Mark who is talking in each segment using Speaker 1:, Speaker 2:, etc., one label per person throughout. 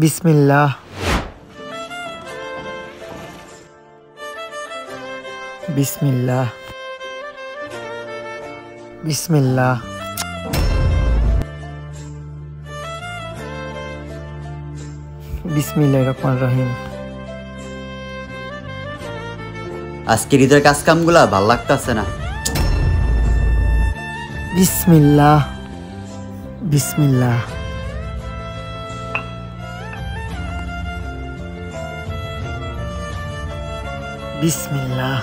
Speaker 1: বিসমিল্লাহ। বিসমিল্লাহ বিসমিল্লাহ। বিসমিল্লাহির রহমানির রহিম।
Speaker 2: আজকে হৃদয়ের কাজ কামগুলা ভাল লাগতেছে না।
Speaker 1: বিসমিল্লাহ বিসমিল্লাহ। বিসমিল্লাহ।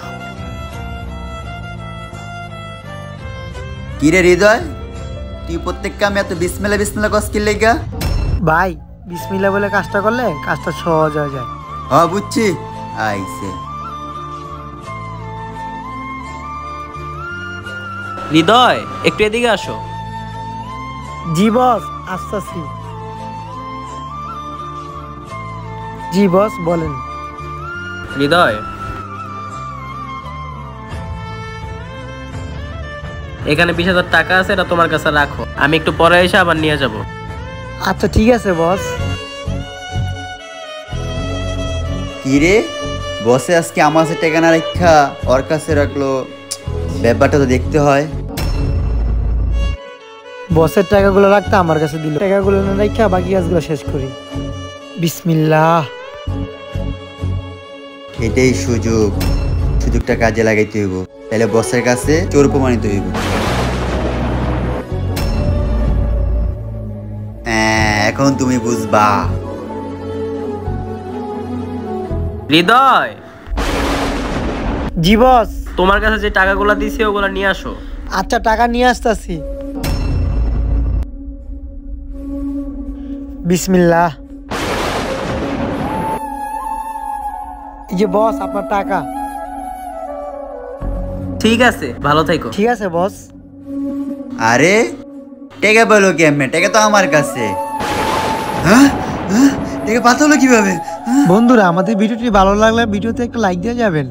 Speaker 2: কিরে হৃদয়, তুই প্রত্যেক কামে এত বিসমিল্লাহ বিসমিল্লাহ কস কি লেগা?
Speaker 1: ভাই বিসমিল্লাহ বলে কাজটা করলে কাজটা সহজ হয়ে যায়।
Speaker 2: হ্যাঁ বুঝছি। আইছে
Speaker 3: হৃদয়, একটু এদিকে আসো।
Speaker 1: জি বস, আসতেছি। জি বস, বলেন।
Speaker 3: হৃদয়, এখানে 20,000 টাকা আছে, এটা তোমার কাছে রাখো। আমি একটু পরে এসে আবার নিয়ে যাব।
Speaker 1: আচ্ছা ঠিক আছে বস।
Speaker 2: কিরে, বসে আজকে আমার কাছে টাকা না রাখা ওর কাছে রাখলো, ব্যাপারটা তো দেখতে হয়।
Speaker 1: বসের টাকাগুলো রাখতে আমার কাছে দিল, টাকাগুলো না রাখা বাকি কাজগুলো শেষ করি। বিসমিল্লাহ।
Speaker 2: এটাই সুযোগ, সুযোগটা কাজে লাগাইতে হইব, তাহলে বসের কাছে চোর প্রমাণিত হইব। এখন তুমি বুঝবা।
Speaker 3: হৃদয়,
Speaker 1: জি বস।
Speaker 3: তোমার কাছে যে টাকাগুলো দিছি ওগুলো নিয়ে আসো।
Speaker 1: আচ্ছা, টাকা নিয়ে আসতেছি। বিসমিল্লাহ। এই যে বস, আপনার টাকা।
Speaker 3: ঠিক আছে, ভালো থেকো।
Speaker 1: ঠিক আছে বস।
Speaker 2: আরে টাকা পেলো কেমনে? টাকা তো আমার কাছে। হ্যাঁ হ্যাঁ, টাকা পাঠালো কিভাবে?
Speaker 1: বন্ধুরা, আমাদের ভিডিওটি ভালো লাগলে ভিডিওতে একটা লাইক দিয়ে যাবেন।